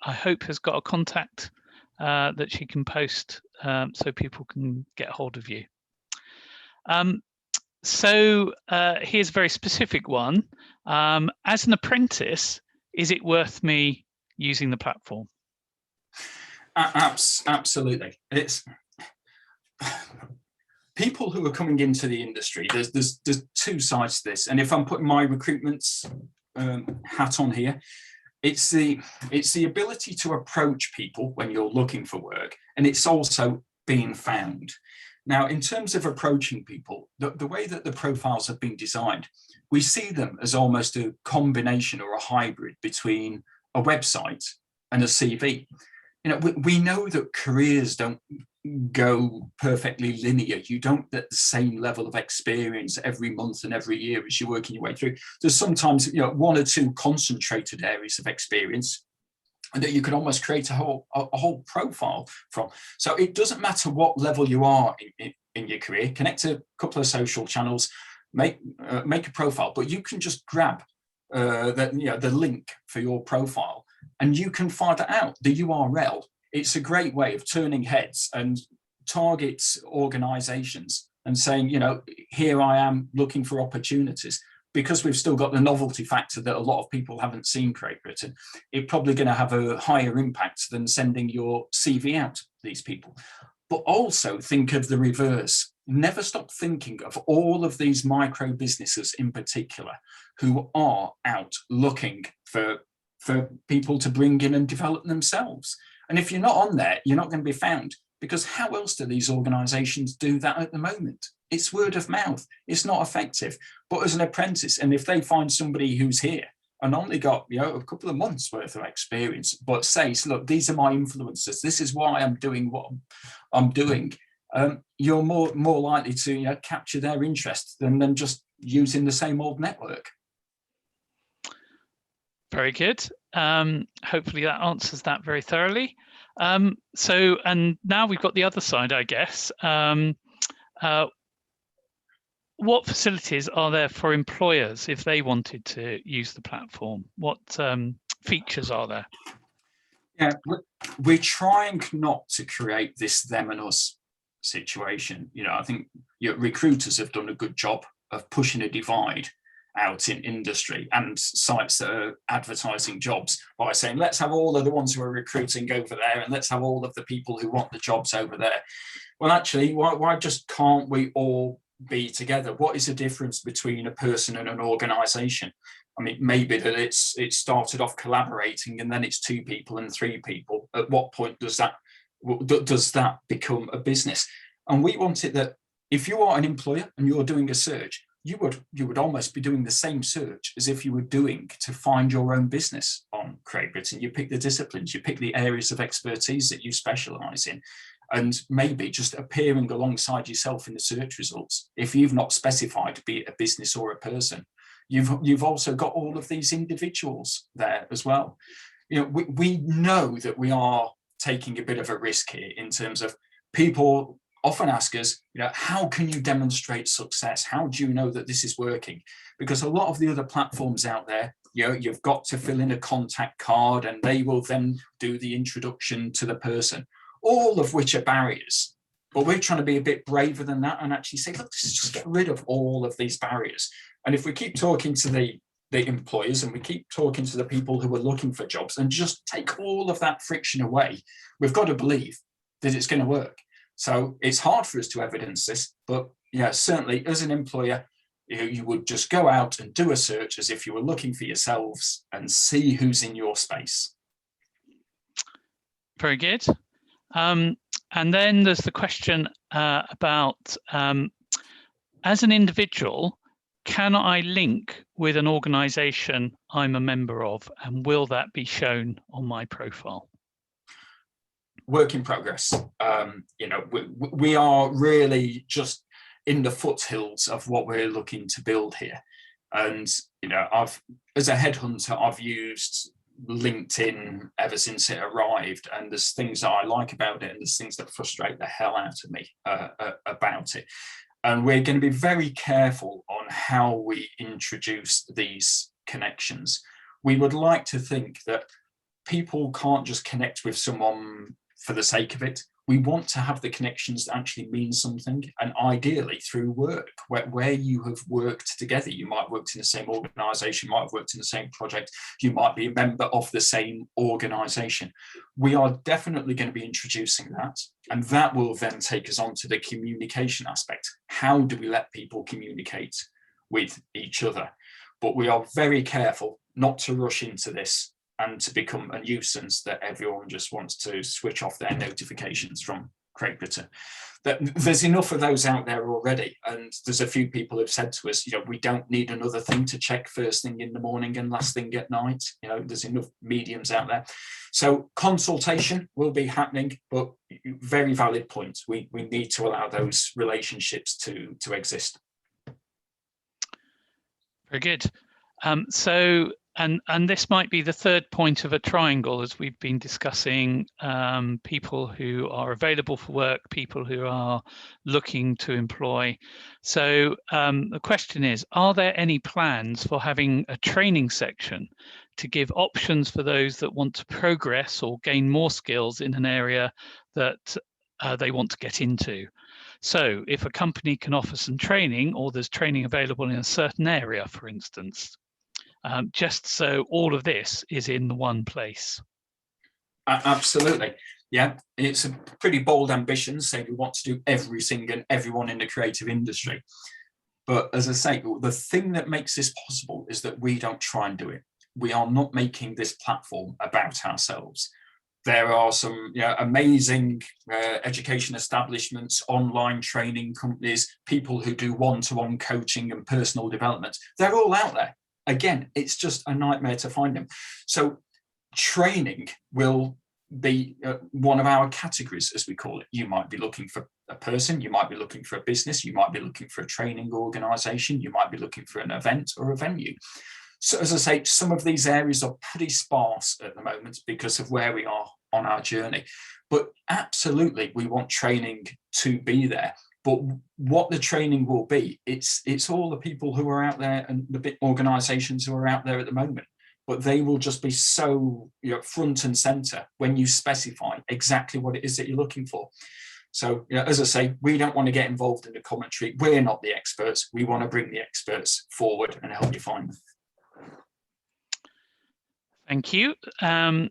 I hope, has got a contact that she can post so people can get hold of you. So here's a very specific one. As an apprentice, is it worth me using the platform? Absolutely. It's people who are coming into the industry. There's two sides to this, and if I'm putting my recruitment hat on here, it's the ability to approach people when you're looking for work, and it's also being found. Now, in terms of approaching people, the way that the profiles have been designed, we see them as almost a combination or a hybrid between a website and a CV. We know that careers don't go perfectly linear. You don't get the same level of experience every month and every year as you're working your way through. There's sometimes one or two concentrated areas of experience and that you can almost create a whole profile from. So it doesn't matter what level you are in your career. Connect a couple of social channels, make a profile, but you can just grab the link for your profile and you can find that out, the URL. It's a great way of turning heads and targets organizations and saying, here I am looking for opportunities. Because we've still got the novelty factor that a lot of people haven't seen CREATEBritain, it's probably going to have a higher impact than sending your CV out to these people. But also think of the reverse. Never stop thinking of all of these micro businesses in particular who are out looking for people to bring in and develop themselves. And if you're not on there, you're not going to be found, because how else do these organisations do that at the moment? It's word of mouth. It's not effective. But as an apprentice, and if they find somebody who's here and only got, you know, a couple of months worth of experience, but says, look, these are my influences, this is why I'm doing what I'm doing, you're more likely to, you know, capture their interest than just using the same old network. Very good. Hopefully that answers that very thoroughly. So, and now we've got the other side, I guess. What facilities are there for employers if they wanted to use the platform? What features are there? Yeah, we're trying not to create this them and us situation. You know, I think recruiters have done a good job of pushing a divide out in industry and sites that are advertising jobs by saying, let's have all of the ones who are recruiting over there and let's have all of the people who want the jobs over there. Well, actually, why just can't we all be together? What is the difference between a person and an organisation? I mean, maybe that it started off collaborating and then it's 2 people and 3 people. At what point does that become a business? And we want it that if you are an employer and you're doing a search, you would almost be doing the same search as if you were doing to find your own business on CREATEBritain. You pick the disciplines, you pick the areas of expertise that you specialise in, and maybe just appearing alongside yourself in the search results. If you've not specified, be it a business or a person, you've also got all of these individuals there as well. You know, we know that we are taking a bit of a risk here in terms of people often ask us, you know, how can you demonstrate success? How do you know that this is working? Because a lot of the other platforms out there, you know, you've got to fill in a contact card and they will then do the introduction to the person, all of which are barriers. But we're trying to be a bit braver than that and actually say, look, let's just get rid of all of these barriers. And if we keep talking to the employers and we keep talking to the people who are looking for jobs and just take all of that friction away, we've got to believe that it's going to work. So it's hard for us to evidence this, but yeah, certainly as an employer, you would just go out and do a search as if you were looking for yourselves and see who's in your space. Very good. And then there's the question about, as an individual, can I link with an organisation I'm a member of, and will that be shown on my profile? Work in progress. You know, we are really just in the foothills of what we're looking to build here. And, you know, as a headhunter, I've used LinkedIn ever since it arrived, and there's things that I like about it and there's things that frustrate the hell out of me about it. And we're going to be very careful on how we introduce these connections. We would like to think that people can't just connect with someone for the sake of it. We want to have the connections that actually mean something, and ideally through work, where you have worked together. You might have worked in the same organisation, might have worked in the same project, you might be a member of the same organisation. We are definitely going to be introducing that, and that will then take us on to the communication aspect. How do we let people communicate with each other? But we are very careful not to rush into this and to become a nuisance that everyone just wants to switch off their notifications from CREATEBritain. There's enough of those out there already, and there's a few people who've said to us, you know, we don't need another thing to check first thing in the morning and last thing at night. You know, there's enough mediums out there. So consultation will be happening, but very valid points. We need to allow those relationships to exist. Very good. And this might be the third point of a triangle, as we've been discussing people who are available for work, people who are looking to employ. So the question is, are there any plans for having a training section to give options for those that want to progress or gain more skills in an area that they want to get into? So if a company can offer some training, or there's training available in a certain area, for instance, just so all of this is in the one place. Absolutely. Yeah, it's a pretty bold ambition, say we want to do everything and everyone in the creative industry. But as I say, the thing that makes this possible is that we don't try and do it. We are not making this platform about ourselves. There are some amazing education establishments, online training companies, people who do one-to-one coaching and personal development. They're all out there. Again, it's just a nightmare to find them. So training will be one of our categories, as we call it. You might be looking for a person, you might be looking for a business, you might be looking for a training organization, you might be looking for an event or a venue. So as I say, some of these areas are pretty sparse at the moment because of where we are on our journey. But absolutely, we want training to be there. But what the training will be, it's all the people who are out there and the big organizations who are out there at the moment. But they will just be so front and center when you specify exactly what it is that you're looking for. So, as I say, we don't want to get involved in the commentary. We're not the experts. We want to bring the experts forward and help you find them. Thank you. The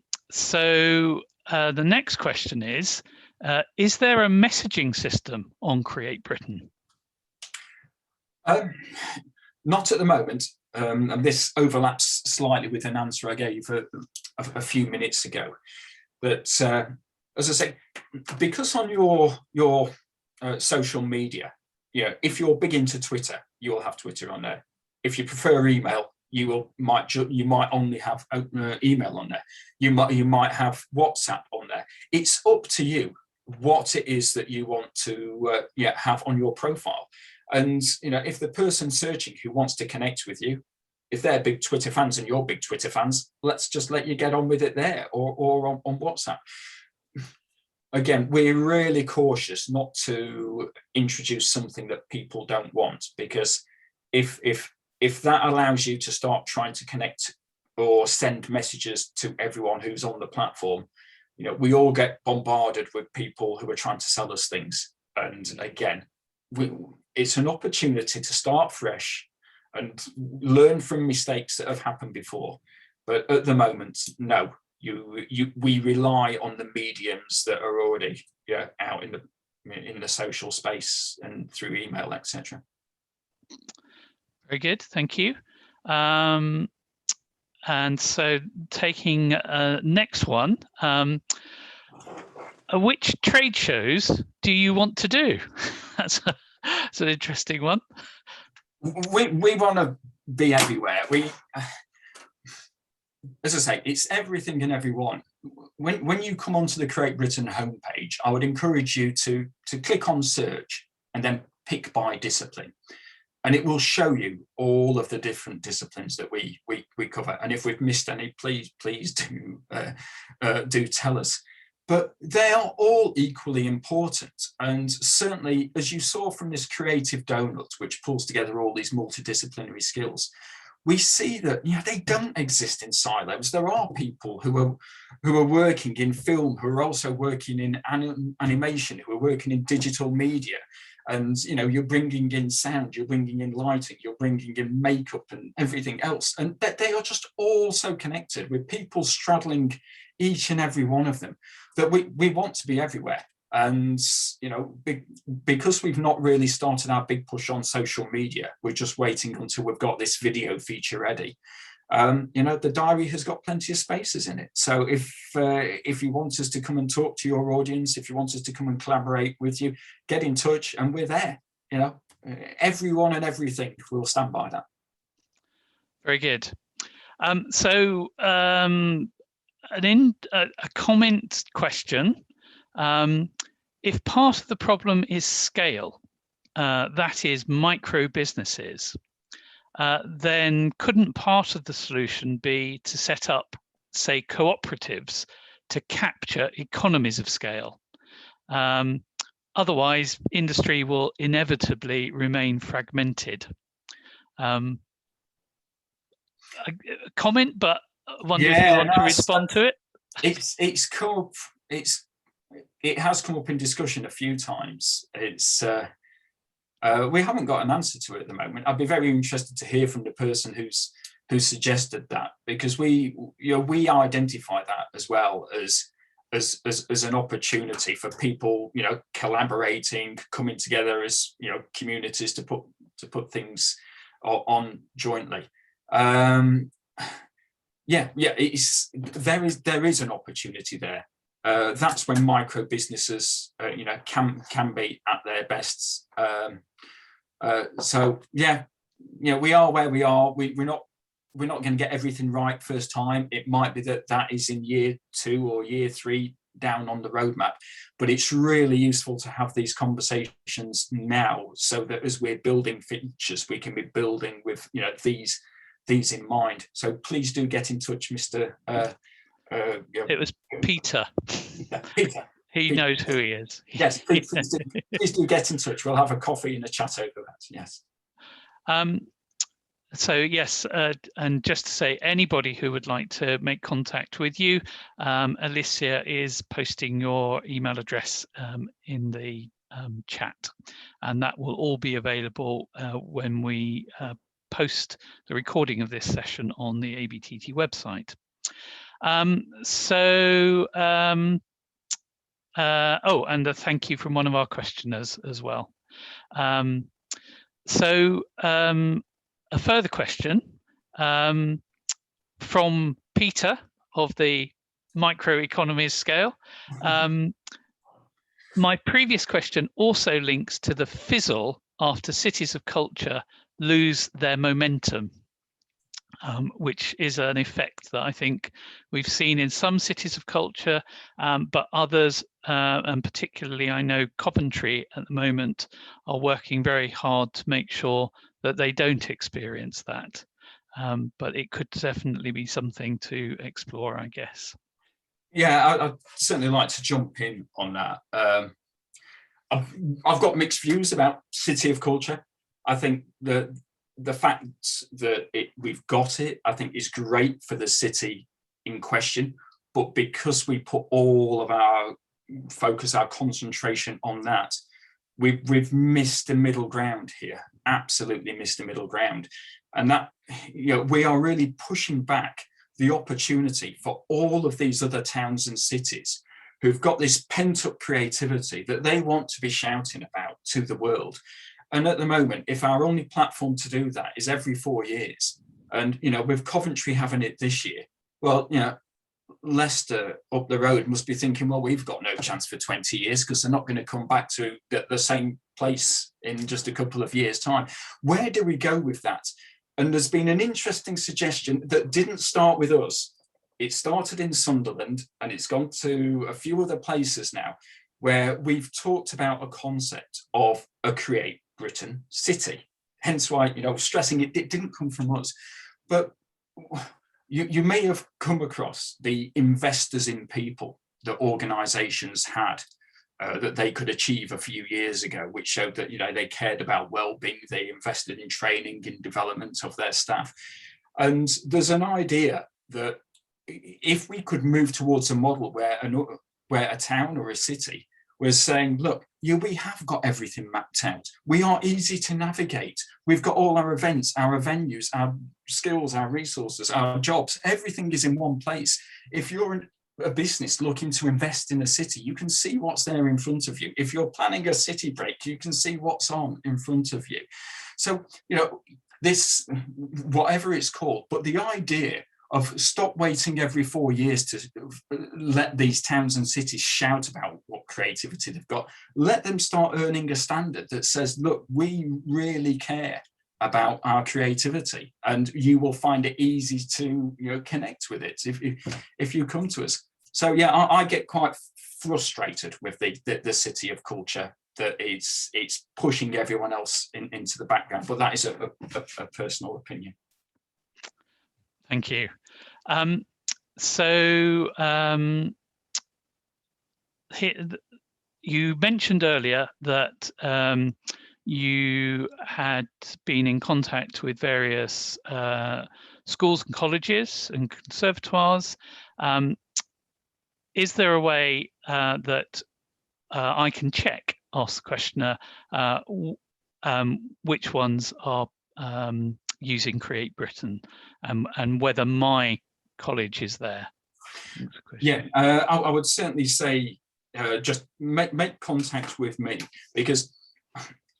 next question is there a messaging system on CREATEBritain? Not at the moment. And this overlaps slightly with an answer I gave a few minutes ago. But as I say, because on your social media, if you're big into Twitter, you'll have Twitter on there. If you prefer email, you might only have email on there. You might have WhatsApp on there. It's up to you what it is that you want to have on your profile. And if the person searching who wants to connect with you, if they're big Twitter fans and you're big Twitter fans, let's just let you get on with it there or on WhatsApp. Again, we're really cautious not to introduce something that people don't want, because if that allows you to start trying to connect or send messages to everyone who's on the platform, we all get bombarded with people who are trying to sell us things. And again, it's an opportunity to start fresh and learn from mistakes that have happened before. But at the moment, no, we rely on the mediums that are already out in the social space and through email, etc. Very good, thank you. And so taking next one, which trade shows do you want to do? That's an interesting one. We want to be everywhere. As I say, it's everything and everyone. When you come onto the CREATEBritain homepage, I would encourage you to click on search and then pick by discipline. And it will show you all of the different disciplines that we cover. And if we've missed any, please do tell us. But they are all equally important. And certainly, as you saw from this creative donut, which pulls together all these multidisciplinary skills, we see that they don't exist in silos. There are people who are working in film, who are also working in animation, who are working in digital media. And you're bringing in sound, you're bringing in lighting, you're bringing in makeup and everything else, and that they are just all so connected, with people straddling each and every one of them, that we want to be everywhere. And because we've not really started our big push on social media, we're just waiting until we've got this video feature ready. The diary has got plenty of spaces in it. So if you want us to come and talk to your audience, if you want us to come and collaborate with you, get in touch and we're there. Everyone and everything, we'll stand by that. Very good. A comment question. If part of the problem is scale, that is micro businesses, then couldn't part of the solution be to set up, say, cooperatives to capture economies of scale? Otherwise, industry will inevitably remain fragmented. A comment, but I wonder if you want to respond to it. It has come up in discussion a few times. We haven't got an answer to it at the moment. I'd be very interested to hear from the person who suggested that, because we identify that as well as an opportunity for people, collaborating, coming together as communities to put things on jointly. There is an opportunity there. That's when micro businesses, can be at their best. So yeah, we are where we are. We're not going to get everything right first time. It might be that is in year 2 or year 3 down on the roadmap, but it's really useful to have these conversations now, so that as we're building features, we can be building with these in mind. So please do get in touch, Mr. It was Peter. Peter. He knows who he is. Yes, please do get in touch. We'll have a coffee and a chat over that. Yes. So yes, and just to say, anybody who would like to make contact with you, Alicia is posting your email address in the chat, and that will all be available when we post the recording of this session on the ABTT website. Oh, and a thank you from one of our questioners as well. A further question from Peter of the microeconomies scale. My previous question also links to the fizzle after cities of culture lose their momentum, which is an effect that I think we've seen in some cities of culture, but others, and particularly I know Coventry at the moment, are working very hard to make sure that they don't experience that. But it could definitely be something to explore, I guess. Yeah, I'd certainly like to jump in on that. I've got mixed views about City of Culture. I think the fact that we've got it, I think, is great for the city in question. But because we put all of our focus, our concentration on that, we've missed the middle ground here. Absolutely missed the middle ground. And that, we are really pushing back the opportunity for all of these other towns and cities who've got this pent-up creativity that they want to be shouting about to the world. And at the moment, if our only platform to do that is every 4 years, and with Coventry having it this year, well, Leicester up the road must be thinking, well, we've got no chance for 20 years because they're not going to come back to the same place in just a couple of years' time. Where do we go with that? And there's been an interesting suggestion that didn't start with us. It started in Sunderland and it's gone to a few other places now, where we've talked about a concept of a CREATEBritain city. Hence why, stressing it didn't come from us. But you may have come across the investors in people that organisations had that they could achieve a few years ago, which showed that they cared about well-being, they invested in training and development of their staff. And there's an idea that if we could move towards a model where a town or a city was saying, look, we have got everything mapped out. We are easy to navigate. We've got all our events, our venues, our skills, our resources, our jobs, everything is in one place. If you're a business looking to invest in a city, you can see what's there in front of you. If you're planning a city break, you can see what's on in front of you. So, this, whatever it's called, but the idea of stop waiting every 4 years to let these towns and cities shout about what creativity they've got. Let them start earning a standard that says, look, we really care about our creativity, and you will find it easy to connect with it if you come to us. So yeah, I get quite frustrated with the City of Culture, that it's pushing everyone else into the background, but that is a personal opinion. Thank you. Here, you mentioned earlier that you had been in contact with various schools and colleges and conservatoires. Is there a way that I can check, ask the questioner, which ones are using CREATEBritain, and whether my college is there? Yeah, I would certainly say just make contact with me, because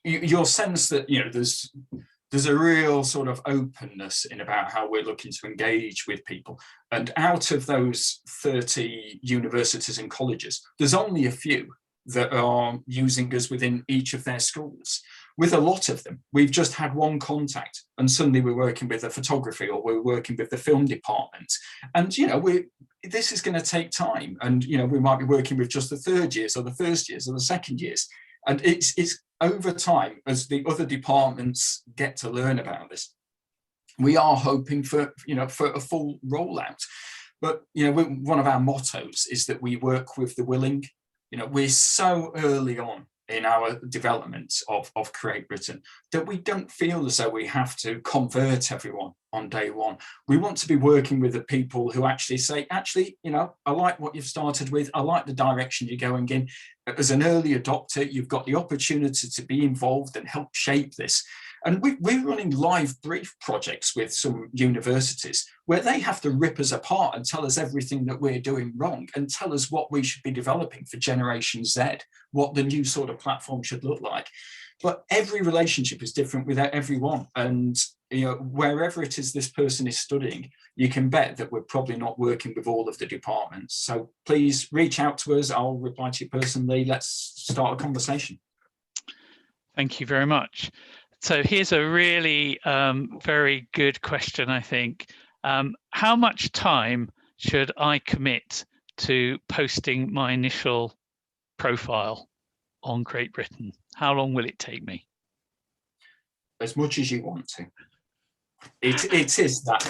you'll sense that there's there's a real sort of openness in about how we're looking to engage with people. And out of those 30 universities and colleges, there's only a few that are using us within each of their schools. With a lot of them, we've just had one contact, and suddenly we're working with the photography, or we're working with the film department. And, you know, this is going to take time. And, you know, we might be working with just the third years or the first years or the second years. And it's over time, as the other departments get to learn about this, we are hoping for, you know, for a full rollout. But, you know, one of our mottos is that we work with the willing. You know, we're so early on in our development of CREATEBritain that we don't feel as though we have to convert everyone on day one. We want to be working with the people who actually say, actually, you know, I like what you've started with. I like the direction you're going in. As an early adopter, you've got the opportunity to be involved and help shape this. And we're running live brief projects with some universities where they have to rip us apart and tell us everything that we're doing wrong and tell us what we should be developing for Generation Z, what the new sort of platform should look like. But every relationship is different with everyone. And, you know, wherever it is this person is studying, you can bet that we're probably not working with all of the departments. So please reach out to us. I'll reply to you personally. Let's start a conversation. Thank you very much. So here's a really very good question, I think. How much time should I commit to posting my initial profile on CREATEBritain? How long will it take me? As much as you want to. It is that.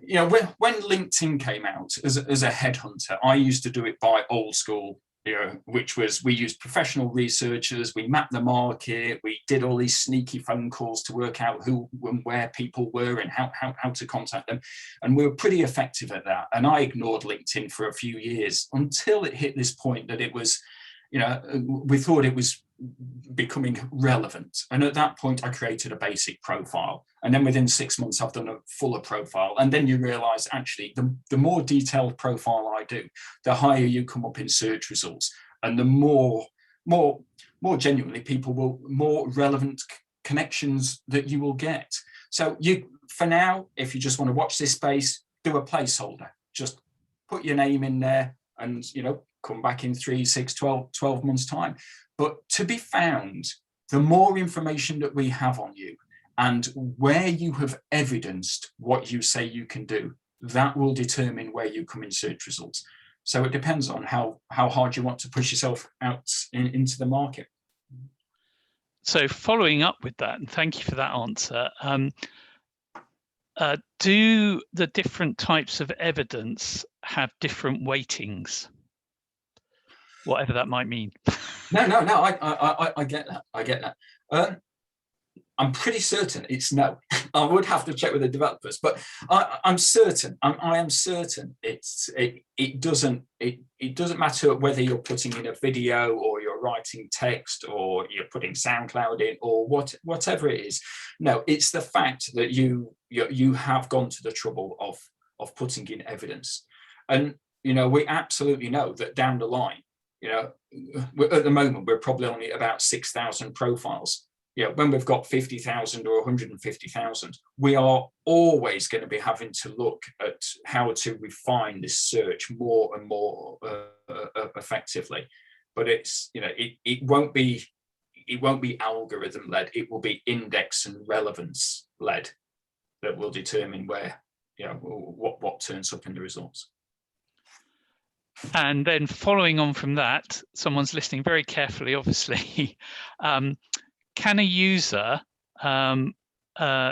You know, when LinkedIn came out as a headhunter, I used to do it by old school, you know, which was we used professional researchers, we mapped the market, we did all these sneaky phone calls to work out who and where people were and how to contact them. And we were pretty effective at that. And I ignored LinkedIn for a few years until it hit this point that it was, you know, we thought it was becoming relevant. And at that point, I created a basic profile. And then within 6 months, I've done a fuller profile. And then you realize, actually, the more detailed profile I do, the higher you come up in search results. And the more genuinely people will, more relevant connections that you will get. So for now, if you just want to watch this space, do a placeholder. Just put your name in there and, you know, come back in 3, 6, 12 months time. But to be found, the more information that we have on you and where you have evidenced what you say you can do, that will determine where you come in search results. So it depends on how hard you want to push yourself out into the market. So following up with that, and thank you for that answer, do the different types of evidence have different weightings? Whatever that might mean. No, I get that. I get that. I'm pretty certain it's no. I would have to check with the developers, but I'm certain. I am certain it doesn't matter whether you're putting in a video or you're writing text or you're putting SoundCloud in or whatever it is. No, it's the fact that you have gone to the trouble of putting in evidence, and you know we absolutely know that down the line. You know, at the moment, we're probably only about 6,000 profiles. You know, when we've got 50,000 or 150,000, we are always going to be having to look at how to refine this search more and more effectively. But it's, you know, it won't be algorithm led. It will be index and relevance led that will determine where, you know, what turns up in the results. And then following on from that, someone's listening very carefully, obviously. Can a user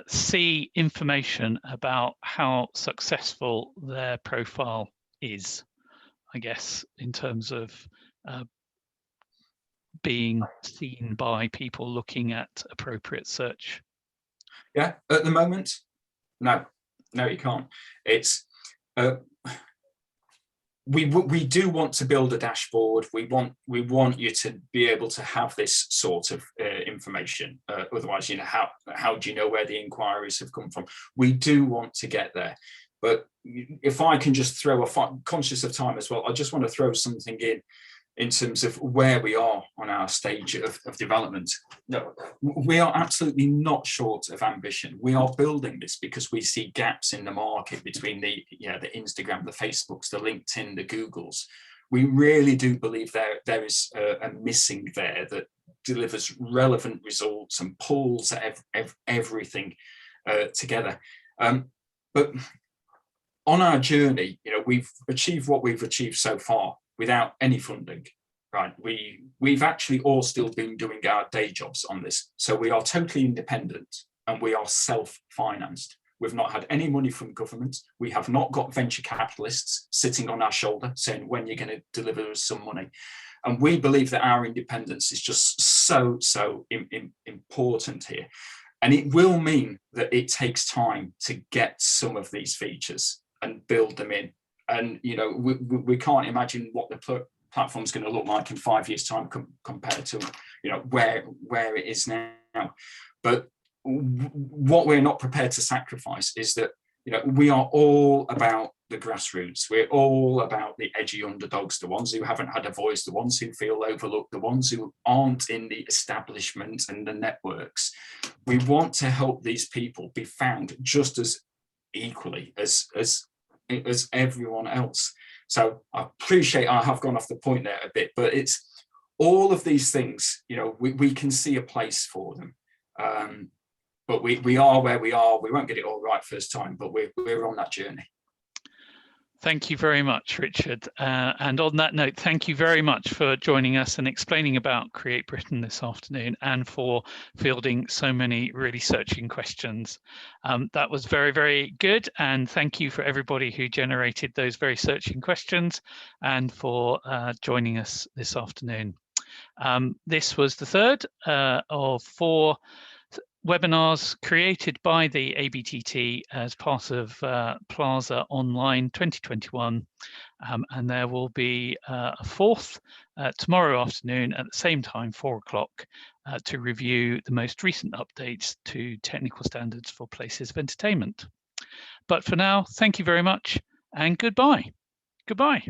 see information about how successful their profile is, I guess, in terms of being seen by people looking at appropriate search? Yeah, at the moment, no, you can't. It's we do want to build a dashboard. We want you to be able to have this sort of information. Otherwise, you know, how do you know where the inquiries have come from? We do want to get there. But if I can just throw conscious of time as well, I just want to throw something in. in terms of where we are on our stage of development. No, we are absolutely not short of ambition. We are building this because we see gaps in the market between the Instagram, the Facebooks, the LinkedIn, the Googles. We really do believe there is a missing there that delivers relevant results and pulls everything together. But on our journey, we've achieved what we've achieved so far without any funding, right? We've actually all still been doing our day jobs on this. So we are totally independent and we are self-financed. We've not had any money from government. We have not got venture capitalists sitting on our shoulder saying, when you're going to deliver us some money. And we believe that our independence is just so important here. And it will mean that it takes time to get some of these features and build them in. And, we can't imagine what the platform's going to look like in 5 years' time compared to, where it is now. But what we're not prepared to sacrifice is that, we are all about the grassroots. We're all about the edgy underdogs, the ones who haven't had a voice, the ones who feel overlooked, the ones who aren't in the establishment and the networks. We want to help these people be found just as equally as everyone else. So I appreciate I have gone off the point there a bit, but it's all of these things, we can see a place for them. But we are where we are. We won't get it all right first time, but we're on that journey. Thank you very much, Richard. And on that note, thank you very much for joining us and explaining about Create Britain this afternoon and for fielding so many really searching questions. That was very, very good. And thank you for everybody who generated those very searching questions and for joining us this afternoon. This was the third of 4 webinars created by the ABTT as part of Plasa Online 2021, and there will be a 4th tomorrow afternoon at the same time, 4 o'clock, to review the most recent updates to technical standards for places of entertainment. But for now, thank you very much and goodbye. Goodbye.